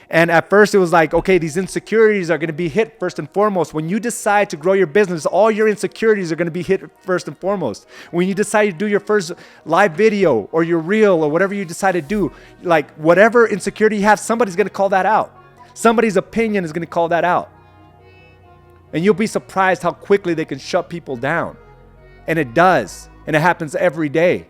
And at first it was like, okay, these insecurities are going to be hit first and foremost. When you decide to grow your business, all your insecurities are going to be hit first and foremost. When you decide to do your first live video or your reel or whatever you decide to do, like whatever insecurity you have, somebody's going to call that out. Somebody's opinion is going to call that out. And you'll be surprised how quickly they can shut people down. And it does. And it happens every day.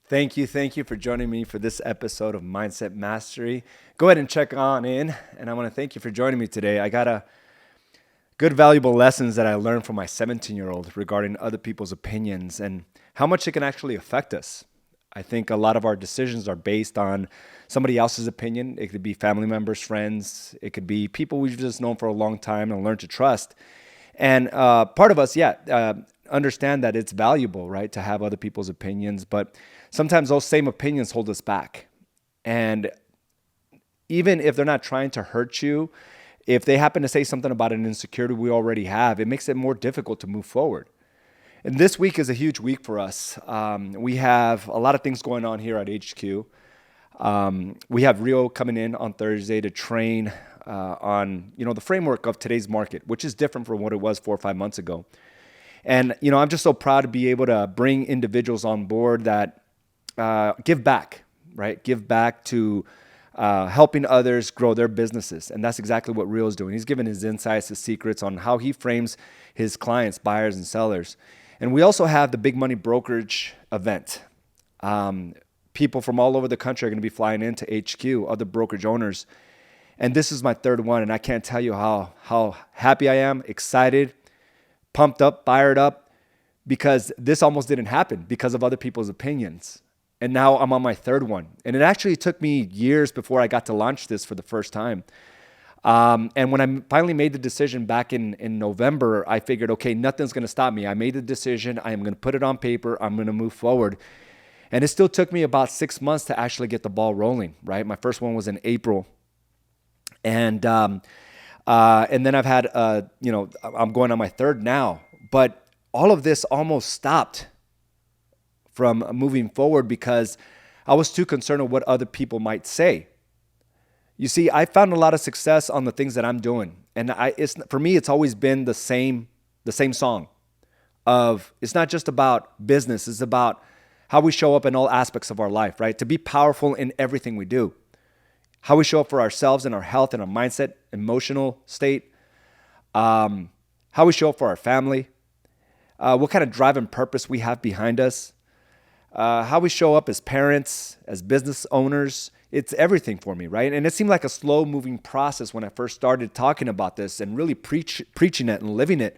Thank you for joining me for this episode of Mindset Mastery. Go ahead and check on in, and I want to thank you for joining me today. I got a good valuable lessons that I learned from my 17-year-old regarding other people's opinions and how much it can actually affect us. I think a lot of our decisions are based on somebody else's opinion. It could be family members, friends. It could be people we've just known for a long time and learned to trust. And part of us, understand that it's valuable, right, to have other people's opinions, but sometimes those same opinions hold us back. And even if they're not trying to hurt you, if they happen to say something about an insecurity we already have, it makes it more difficult to move forward. And this week is a huge week for us. We have a lot of things going on here at HQ. We have Rio coming in on Thursday to train on the framework of today's market, which is different from what it was 4 or 5 months ago. And, I'm just so proud to be able to bring individuals on board that give back, right? Give back to helping others grow their businesses. And that's exactly what Rio's doing. He's giving his insights, his secrets on how he frames his clients, buyers and sellers. And we also have the Big Money Brokerage event. People from all over the country are going to be flying into HQ, other brokerage owners. And this is my third one. And I can't tell you how happy I am, excited, pumped up, fired up, because this almost didn't happen because of other people's opinions. And now I'm on my third one. And it actually took me years before I got to launch this for the first time. And when I finally made the decision back in November, I figured, okay, nothing's going to stop me. I made the decision. I am going to put it on paper. I'm going to move forward. And it still took me about 6 months to actually get the ball rolling, right? My first one was in April. And then I've had, I'm going on my third now. But all of this almost stopped from moving forward because I was too concerned with what other people might say. You see, I found a lot of success on the things that I'm doing. And for me, it's always been the same song of, it's not just about business. It's about how we show up in all aspects of our life, right? To be powerful in everything we do. How we show up for ourselves and our health and our mindset, emotional state. How we show up for our family. What kind of drive and purpose we have behind us. How we show up as parents, as business owners. It's everything for me, right? And it seemed like a slow-moving process when I first started talking about this and really preaching it and living it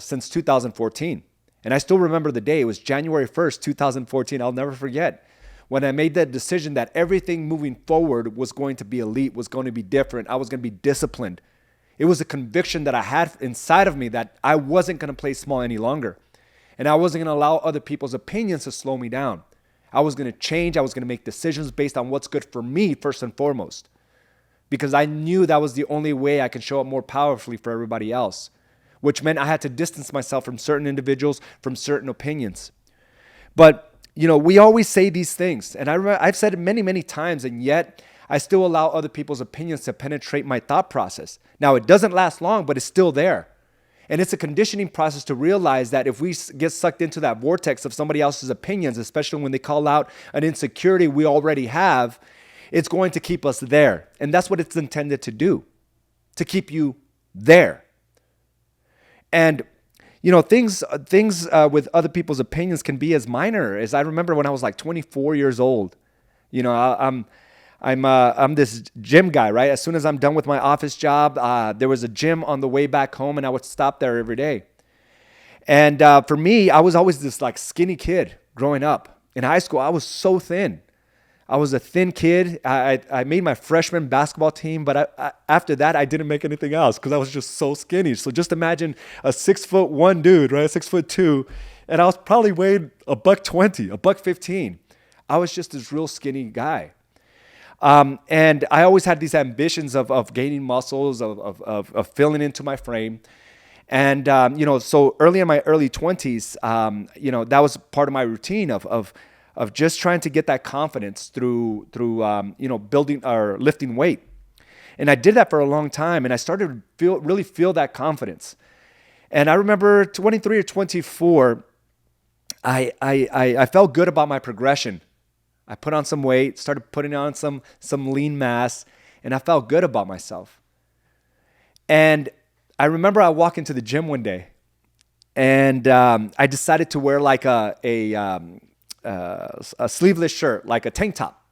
since 2014. And I still remember the day. It was January 1st, 2014. I'll never forget when I made that decision that everything moving forward was going to be elite, was going to be different. I was going to be disciplined. It was a conviction that I had inside of me that I wasn't going to play small any longer. And I wasn't going to allow other people's opinions to slow me down. I was going to change. I was going to make decisions based on what's good for me first and foremost. Because I knew that was the only way I could show up more powerfully for everybody else. Which meant I had to distance myself from certain individuals, from certain opinions. But, we always say these things. And I've said it many, many times. And yet I still allow other people's opinions to penetrate my thought process. Now, it doesn't last long, but it's still there. And it's a conditioning process to realize that if we get sucked into that vortex of somebody else's opinions, especially when they call out an insecurity we already have, it's going to keep us there. And that's what it's intended to do, to keep you there. And, things with other people's opinions can be as minor as I remember when I was like 24 years old. I'm this gym guy, right? As soon as I'm done with my office job, there was a gym on the way back home, and I would stop there every day. And for me, I was always this like skinny kid growing up. In high school, I was so thin. I was a thin kid. I made my freshman basketball team, but after that, I didn't make anything else because I was just so skinny. So just imagine a 6'1" dude, right? 6'2", and I was probably weighed $120, $115. I was just this real skinny guy. And I always had these ambitions of gaining muscles, of filling into my frame. And, so early in my early 20s, that was part of my routine of just trying to get that confidence through building or lifting weight. And I did that for a long time, and I started to really feel that confidence. And I remember 23 or 24, I felt good about my progression. I put on some weight, started putting on some lean mass, and I felt good about myself. And I remember I walked into the gym one day, and I decided to wear like a sleeveless shirt, like a tank top.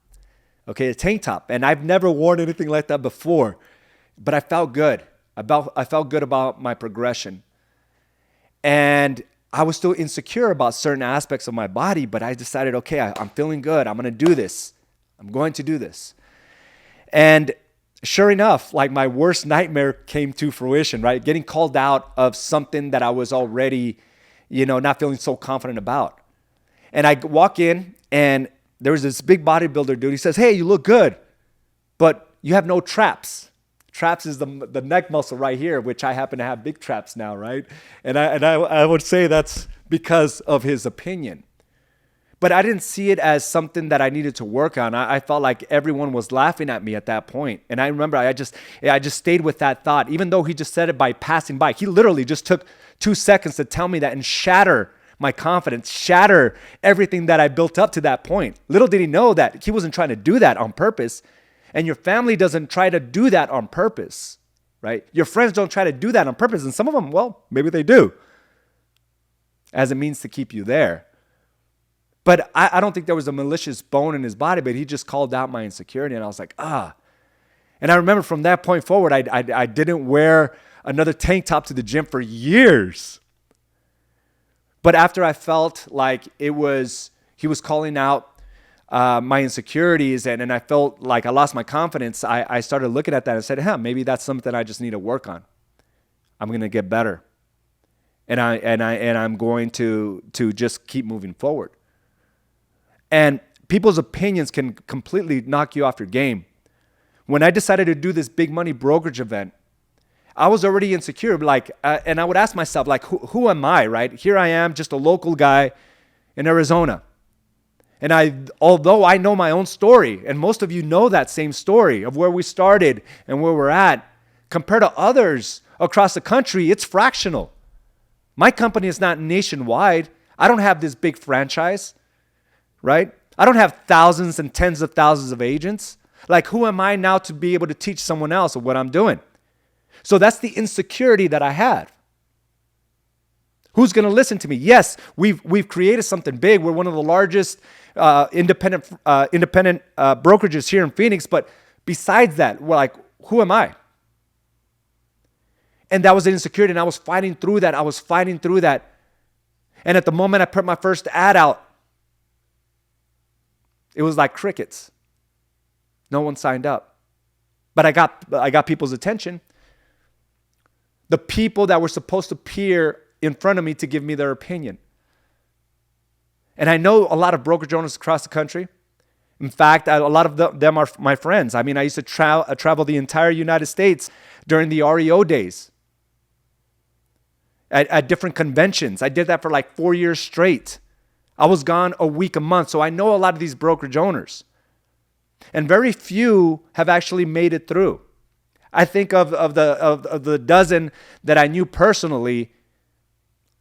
Okay, a tank top. And I've never worn anything like that before, but I felt good. I felt good about my progression. And I was still insecure about certain aspects of my body, but I decided, okay, I'm feeling good. I'm going to do this. I'm going to do this. And sure enough, like my worst nightmare came to fruition, right? Getting called out of something that I was already, not feeling so confident about. And I walk in, and there was this big bodybuilder dude. He says, "Hey, you look good, but you have no traps." Traps is the neck muscle right here, which I happen to have big traps now, right? And I would say that's because of his opinion. But I didn't see it as something that I needed to work on. I felt like everyone was laughing at me at that point. And I remember I just stayed with that thought, even though he just said it by passing by. He literally just took 2 seconds to tell me that and shatter my confidence, shatter everything that I built up to that point. Little did he know that he wasn't trying to do that on purpose. And your family doesn't try to do that on purpose, right? Your friends don't try to do that on purpose. And some of them, well, maybe they do, as a means to keep you there. But I don't think there was a malicious bone in his body, but he just called out my insecurity. And I was like, ah. And I remember from that point forward, I didn't wear another tank top to the gym for years. But after I felt like he was calling out my insecurities, and I felt like I lost my confidence, I started looking at that and said, maybe that's something I just need to work on. I'm going to get better. And I'm going to just keep moving forward. And people's opinions can completely knock you off your game. When I decided to do this big money brokerage event, I was already insecure, and I would ask myself, like, who am I, right? Here I am, just a local guy in Arizona. And although I know my own story, and most of you know that same story of where we started and where we're at, compared to others across the country, it's fractional. My company is not nationwide. I don't have this big franchise, right? I don't have thousands and tens of thousands of agents. Like, who am I now to be able to teach someone else what I'm doing? So that's the insecurity that I had. Who's going to listen to me? Yes, we've created something big. We're one of the largest independent brokerages here in Phoenix. But besides that, we're like, who am I? And that was an insecurity, and I was fighting through that. And at the moment I put my first ad out, it was like crickets. No one signed up. But I got people's attention. The people that were supposed to peer in front of me to give me their opinion. And I know a lot of brokerage owners across the country. In fact, a lot of them are my friends. I mean, I used to travel the entire United States during the REO days at different conventions. I did that for like 4 years straight. I was gone a week, a month. So I know a lot of these brokerage owners. And very few have actually made it through. I think of the dozen that I knew personally,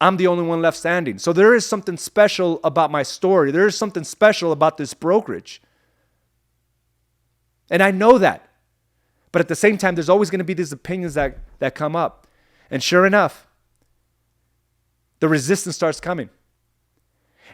I'm the only one left standing. So there is something special about my story. There is something special about this brokerage. And I know that. But at the same time, there's always going to be these opinions that come up. And sure enough, the resistance starts coming.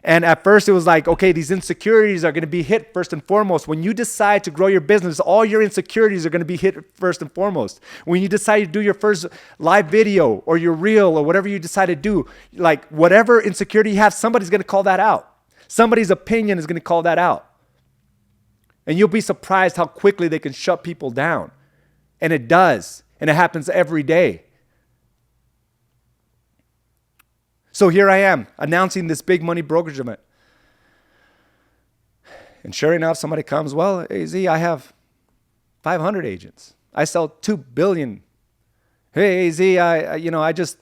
And at first it was like, okay, these insecurities are going to be hit first and foremost. When you decide to grow your business, all your insecurities are going to be hit first and foremost. When you decide to do your first live video or your reel or whatever you decide to do, like whatever insecurity you have, somebody's going to call that out. Somebody's opinion is going to call that out. And you'll be surprised how quickly they can shut people down. And it does. And it happens every day. So here I am announcing this big money brokerage event. And sure enough, somebody comes, well, hey, Z, I have 500 agents. I sell $2 billion. Hey, Z, I just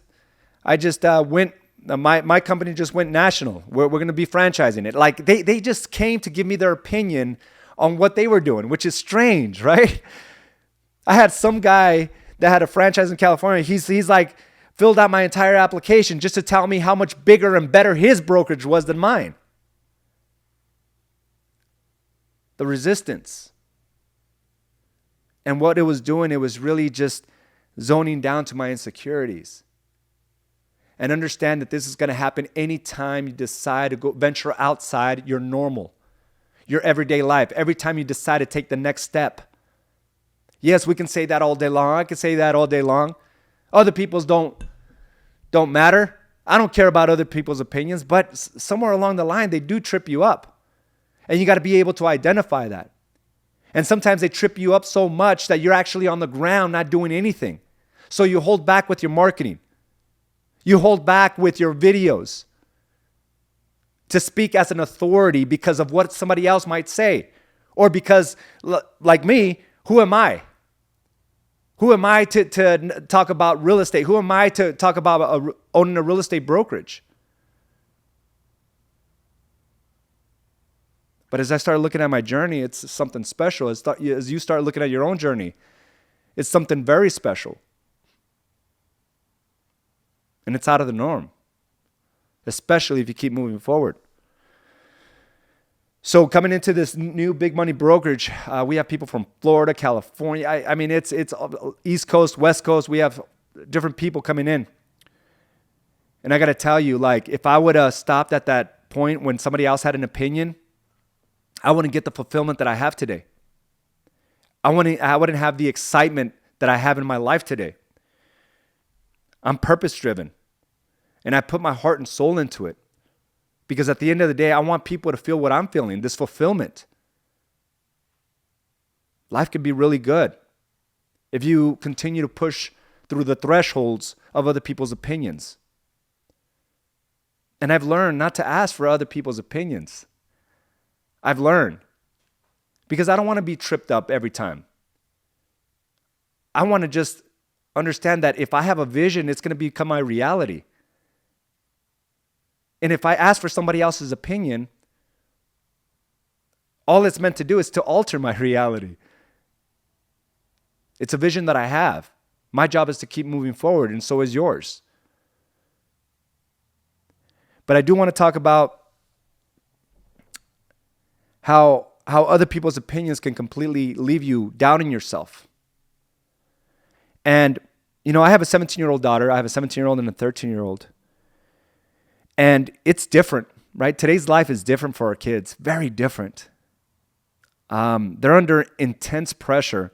I just my company just went national. We're going to be franchising it. Like they just came to give me their opinion on what they were doing, which is strange, right? I had some guy that had a franchise in California. He's like filled out my entire application just to tell me how much bigger and better his brokerage was than mine. The resistance. And what it was doing, it was really just zoning down to my insecurities. And understand that this is going to happen anytime you decide to go venture outside your normal, your everyday life. Every time you decide to take the next step. Yes, we can say that all day long. I can say that all day long. Other people's don't matter. I don't care about other people's opinions, but somewhere along the line, they do trip you up. And you got to be able to identify that. And sometimes they trip you up so much that you're actually on the ground not doing anything. So you hold back with your marketing. You hold back with your videos to speak as an authority because of what somebody else might say. Or because, like me, who am I? Who am I to talk about real estate? Who am I to talk about owning a real estate brokerage? But as I start looking at my journey, it's something special. As you start looking at your own journey, it's something very special. And it's out of the norm, especially if you keep moving forward. So coming into this new big money brokerage, we have people from Florida, California. I mean, it's East Coast, West Coast. We have different people coming in. And I got to tell you, like, if I would have stopped at that point when somebody else had an opinion, I wouldn't get the fulfillment that I have today. I wouldn't have the excitement that I have in my life today. I'm purpose-driven, and I put my heart and soul into it because at the end of the day, I want people to feel what I'm feeling, this fulfillment. Life can be really good if you continue to push through the thresholds of other people's opinions. And I've learned not to ask for other people's opinions. I've learned because I don't want to be tripped up every time. I want to just understand that if I have a vision, it's going to become my reality. And if I ask for somebody else's opinion, all it's meant to do is to alter my reality. It's a vision that I have. My job is to keep moving forward, and so is yours. But I do want to talk about how other people's opinions can completely leave you doubting yourself. And, you know, I have a 17-year-old daughter. I have a 17-year-old and a 13-year-old. And it's different, right? Today's life is different for our kids, very different. They're under intense pressure,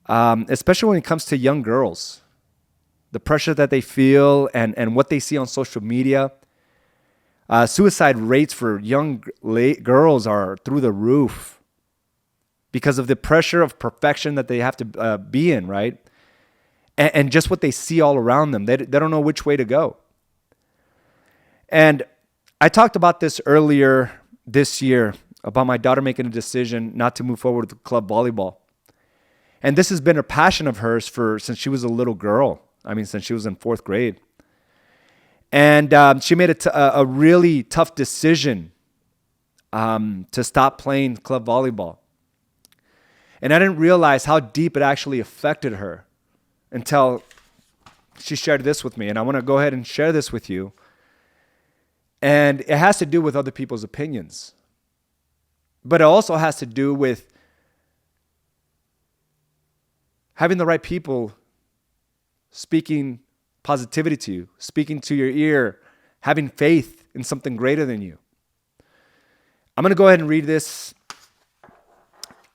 especially when it comes to young girls. The pressure that they feel and what they see on social media. Suicide rates for young girls are through the roof because of the pressure of perfection that they have to be in, right? And just what they see all around them. They don't know which way to go. And I talked about this earlier this year about my daughter making a decision not to move forward with club volleyball. And this has been a passion of hers since she was a little girl. I mean, since she was in 4th grade. And she made a really tough decision to stop playing club volleyball. And I didn't realize how deep it actually affected her until she shared this with me. And I want to go ahead and share this with you. And it has to do with other people's opinions. But it also has to do with having the right people speaking positivity to you, speaking to your ear, having faith in something greater than you. I'm going to go ahead and read this.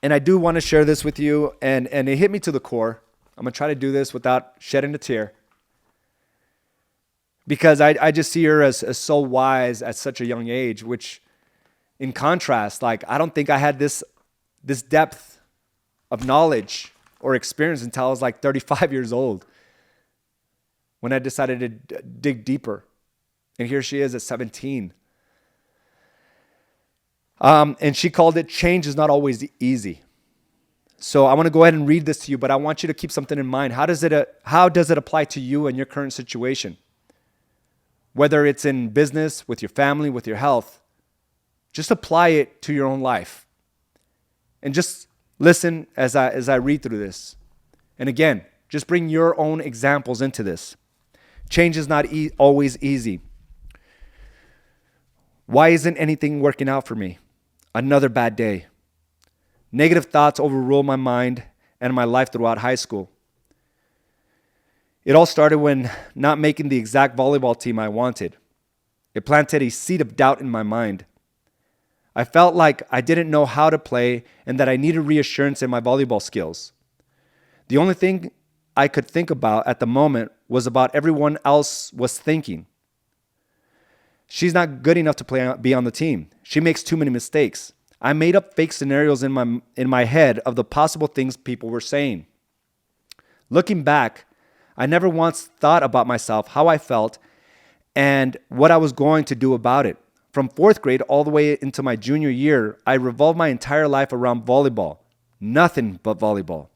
And I do want to share this with you. And it hit me to the core. I'm going to try to do this without shedding a tear. Because I just see her as so wise at such a young age, which in contrast, like I don't think I had this depth of knowledge or experience until I was like 35 years old. When I decided to dig deeper. And here she is at 17. And she called it, change is not always easy. So I want to go ahead and read this to you, but I want you to keep something in mind. How does it apply to you and your current situation? Whether it's in business, with your family, with your health, just apply it to your own life. And just listen as I read through this. And again, just bring your own examples into this. Change is not always easy. Why isn't anything working out for me? Another bad day. Negative thoughts overrule my mind and my life throughout high school. It all started when not making the exact volleyball team I wanted. It planted a seed of doubt in my mind. I felt like I didn't know how to play and that I needed reassurance in my volleyball skills. The only thing I could think about at the moment was about everyone else was thinking. She's not good enough to be on the team. She makes too many mistakes. I made up fake scenarios in my head of the possible things people were saying. Looking back, I never once thought about myself, how I felt, and what I was going to do about it. From 4th grade all the way into my junior year, I revolved my entire life around volleyball. Nothing but volleyball.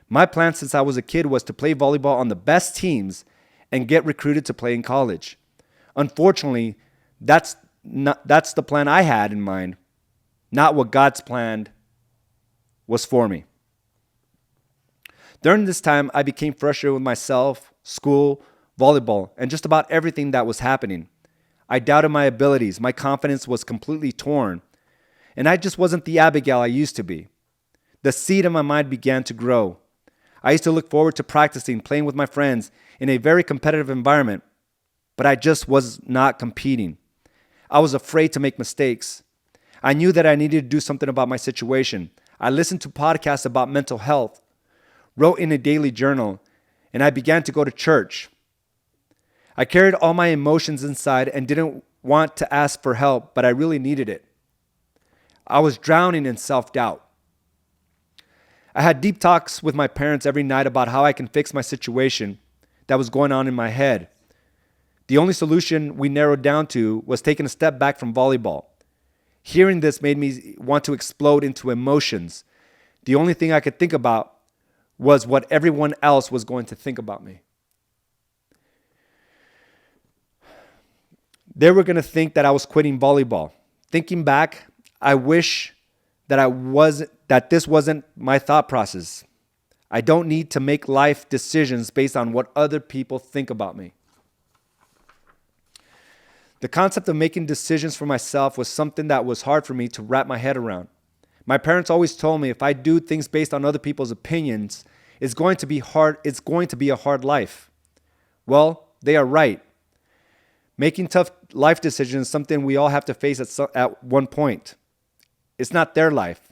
My plan since I was a kid was to play volleyball on the best teams and get recruited to play in college. Unfortunately, that's the plan I had in mind, not what God's plan was for me. During this time, I became frustrated with myself, school, volleyball, and just about everything that was happening. I doubted my abilities. My confidence was completely torn, and I just wasn't the Abigail I used to be. The seed in my mind began to grow. I used to look forward to practicing, playing with my friends in a very competitive environment, but I just was not competing. I was afraid to make mistakes. I knew that I needed to do something about my situation. I listened to podcasts about mental health, wrote in a daily journal, and I began to go to church. I carried all my emotions inside and didn't want to ask for help, but I really needed it. I was drowning in self-doubt. I had deep talks with my parents every night about how I can fix my situation that was going on in my head. The only solution we narrowed down to was taking a step back from volleyball. Hearing this made me want to explode into emotions. The only thing I could think about was what everyone else was going to think about me. They were going to think that I was quitting volleyball. Thinking back, I wish that this wasn't my thought process. I don't need to make life decisions based on what other people think about me. The concept of making decisions for myself was something that was hard for me to wrap my head around. My parents always told me if I do things based on other people's opinions, it's going to be hard. It's going to be a hard life. Well, they are right. Making tough life decisions is something we all have to face at one point. It's not their life.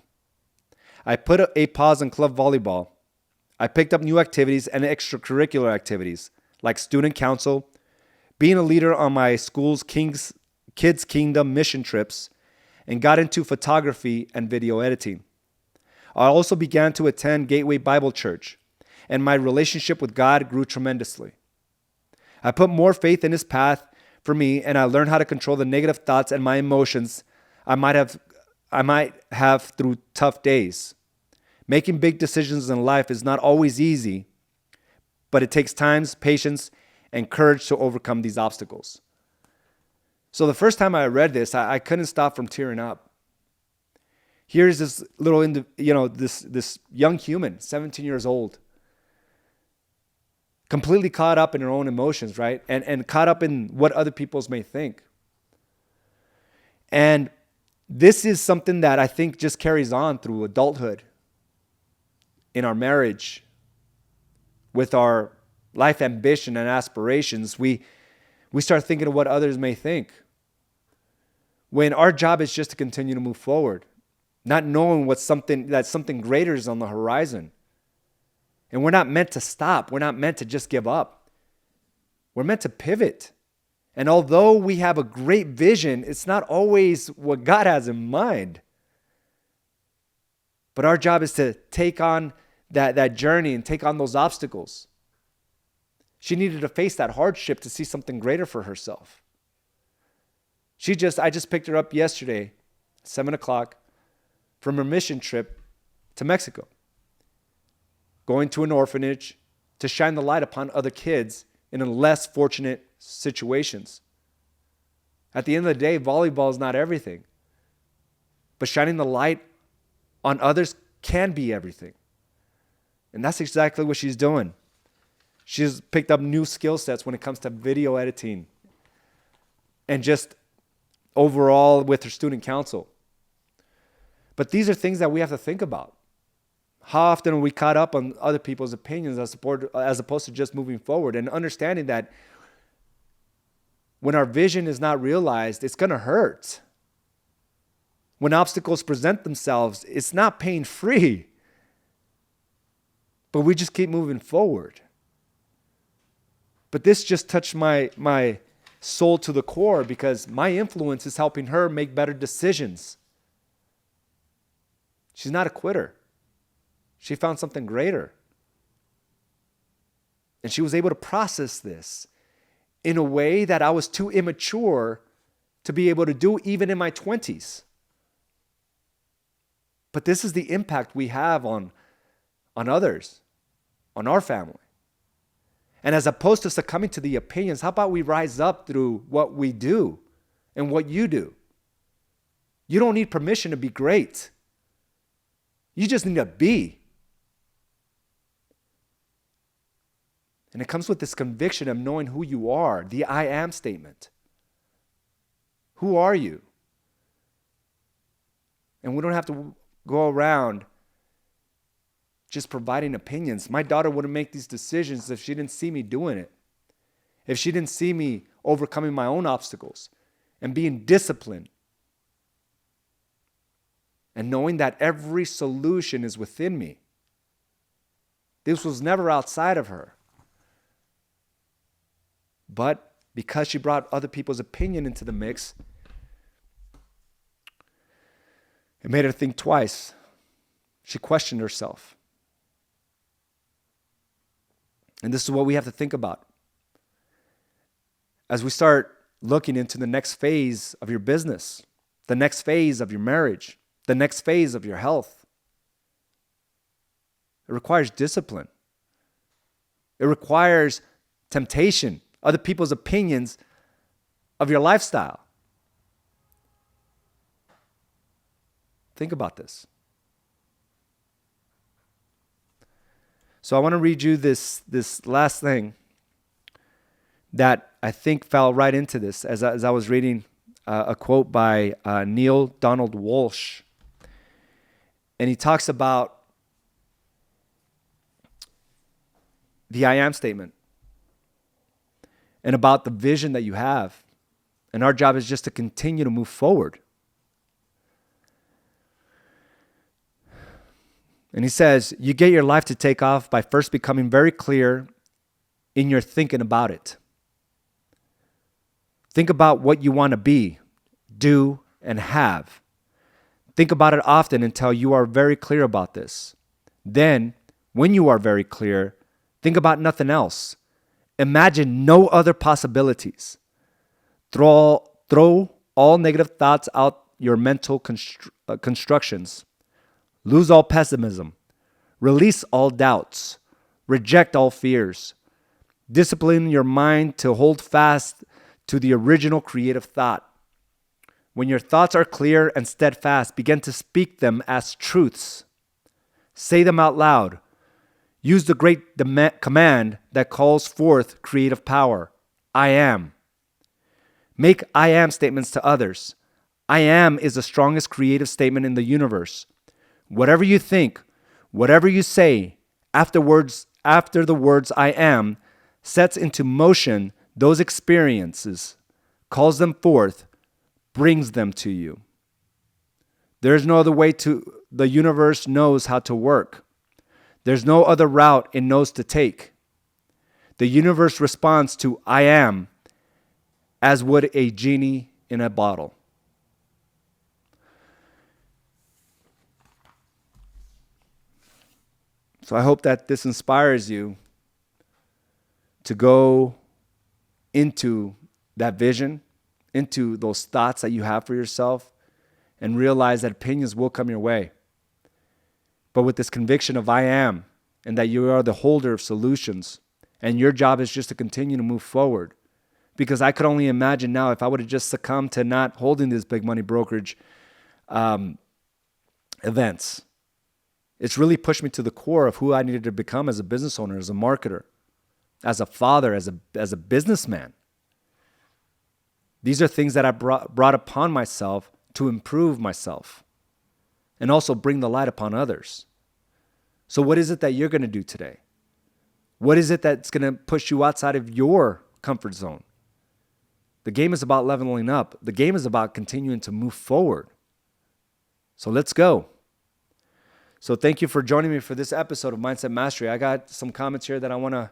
I put a pause on club volleyball. I picked up new activities and extracurricular activities like student council, being a leader on my school's Kids Kingdom mission trips, and got into photography and video editing. I also began to attend Gateway Bible Church, and my relationship with God grew tremendously. I put more faith in His path for me, and I learned how to control the negative thoughts and my emotions I might have through tough days. Making big decisions in life is not always easy, but it takes time, patience, and courage to overcome these obstacles. So the first time I read this, I couldn't stop from tearing up. Here's this this young human, 17 years old, completely caught up in her own emotions, right? And caught up in what other people's may think. And this is something that I think just carries on through adulthood, in our marriage, with our life ambition and aspirations. We start thinking of what others may think, when our job is just to continue to move forward, not knowing that something greater is on the horizon. And we're not meant to stop. We're not meant to just give up. We're meant to pivot. And although we have a great vision, it's not always what God has in mind. But our job is to take on that journey and take on those obstacles. She needed to face that hardship to see something greater for herself. I just picked her up yesterday, 7:00, from her mission trip to Mexico. going to an orphanage to shine the light upon other kids in less fortunate situations. At the end of the day, volleyball is not everything. But shining the light on others can be everything. And that's exactly what she's doing. She's picked up new skill sets when it comes to video editing and just overall with her student council. But these are things that we have to think about. How often are we caught up on other people's opinions as opposed to just moving forward and understanding that when our vision is not realized, it's going to hurt. When obstacles present themselves, it's not pain-free. But we just keep moving forward. But this just touched my soul to the core because my influence is helping her make better decisions. She's not a quitter. She found something greater. And she was able to process this in a way that I was too immature to be able to do even in my 20s. But this is the impact we have on others, on our family. And as opposed to succumbing to the opinions, how about we rise up through what we do and what you do? You don't need permission to be great. You just need to be. And it comes with this conviction of knowing who you are, the I am statement. Who are you? And we don't have to go around just providing opinions. My daughter wouldn't make these decisions if she didn't see me doing it. If she didn't see me overcoming my own obstacles and being disciplined. And knowing that every solution is within me. This was never outside of her. But because she brought other people's opinion into the mix, it made her think twice. She questioned herself. And this is what we have to think about. As we start looking into the next phase of your business, the next phase of your marriage, the next phase of your health, it requires discipline. It requires temptation, other people's opinions of your lifestyle. Think about this. So I want to read you this last thing that I think fell right into this as I was reading a quote by Neil Donald Walsh. And he talks about the I am statement and about the vision that you have. And our job is just to continue to move forward. And he says, you get your life to take off by first becoming very clear in your thinking about it. Think about what you want to be, do, and have. Think about it often until you are very clear about this. Then, when you are very clear, think about nothing else. Imagine no other possibilities. Throw all negative thoughts out your mental constructions. Lose all pessimism. Release all doubts. Reject all fears. Discipline your mind to hold fast to the original creative thought. When your thoughts are clear and steadfast, begin to speak them as truths. Say them out loud. Use the great command that calls forth creative power. I am. Make I am statements to others. I am is the strongest creative statement in the universe. Whatever you think, whatever you say, after the words I am, sets into motion those experiences, calls them forth, brings them to you. There is no other way the universe knows how to work. There's no other route it knows to take. The universe responds to I am as would a genie in a bottle. So I hope that this inspires you to go into that vision, into those thoughts that you have for yourself, and realize that opinions will come your way. But with this conviction of I am, and that you are the holder of solutions. And your job is just to continue to move forward. Because I could only imagine now if I would have just succumbed to not holding these big money brokerage events. It's really pushed me to the core of who I needed to become as a business owner, as a marketer, as a father, as a businessman. These are things that I brought upon myself to improve myself and also bring the light upon others. So what is it that you're going to do today? What is it that's going to push you outside of your comfort zone? The game is about leveling up. The game is about continuing to move forward. So let's go. So thank you for joining me for this episode of Mindset Mastery. I got some comments here that I want to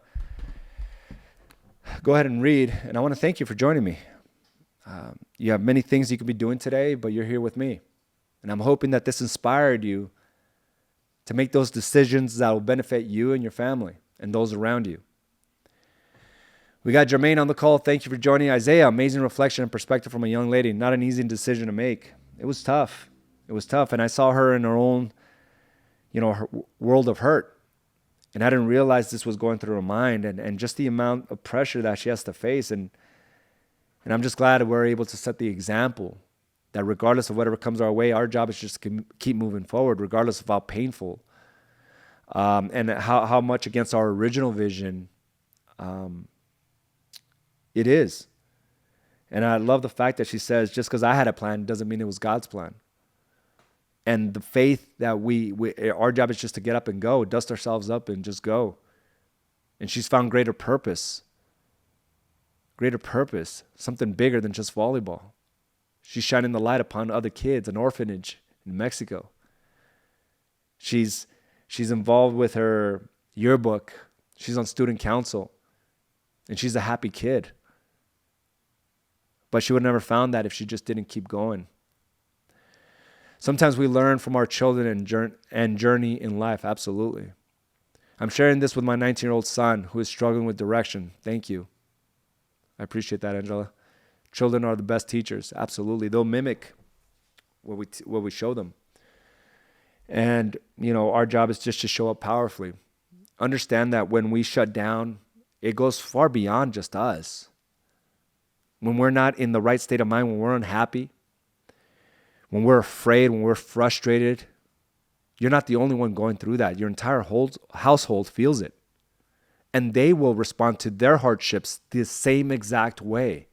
go ahead and read, and I want to thank you for joining me. You have many things you could be doing today, but you're here with me. And I'm hoping that this inspired you to make those decisions that will benefit you and your family and those around you. We got Jermaine on the call. Thank you for joining. Isaiah, amazing reflection and perspective from a young lady. Not an easy decision to make. It was tough. And I saw her in her own, her world of hurt. And I didn't realize this was going through her mind and just the amount of pressure that she has to face. And I'm just glad that we're able to set the example that regardless of whatever comes our way, our job is just to keep moving forward, regardless of how painful and how much against our original vision it is. And I love the fact that she says, just because I had a plan doesn't mean it was God's plan. And the faith that our job is just to get up and go, dust ourselves up and just go. And she's found greater purpose, something bigger than just volleyball. She's shining the light upon other kids, an orphanage in Mexico. She's involved with her yearbook. She's on student council. And she's a happy kid. But she would have never found that if she just didn't keep going. Sometimes we learn from our children and journey in life. Absolutely. I'm sharing this with my 19-year-old son who is struggling with direction. Thank you. I appreciate that, Angela. Children are the best teachers. Absolutely. They'll mimic what we show them. And, our job is just to show up powerfully. Understand that when we shut down, it goes far beyond just us. When we're not in the right state of mind, when we're unhappy, when we're afraid, when we're frustrated, you're not the only one going through that. Your entire household feels it. And they will respond to their hardships the same exact way.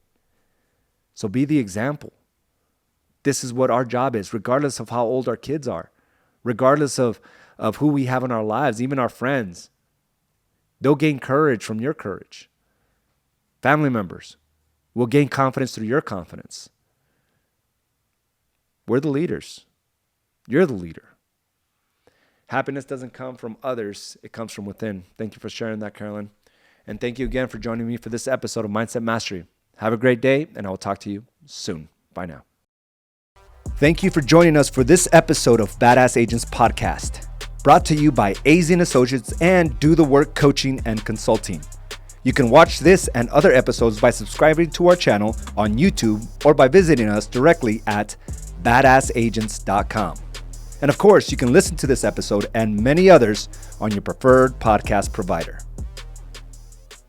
So be the example. This is what our job is, regardless of how old our kids are, regardless of who we have in our lives, even our friends. They'll gain courage from your courage. Family members will gain confidence through your confidence. We're the leaders. You're the leader. Happiness doesn't come from others. It comes from within. Thank you for sharing that, Carolyn. And thank you again for joining me for this episode of Mindset Mastery. Have a great day, and I will talk to you soon. Bye now. Thank you for joining us for this episode of Badass Agents Podcast, brought to you by AZ & Associates and Do the Work Coaching and Consulting. You can watch this and other episodes by subscribing to our channel on YouTube or by visiting us directly at badassagents.com. And of course, you can listen to this episode and many others on your preferred podcast provider.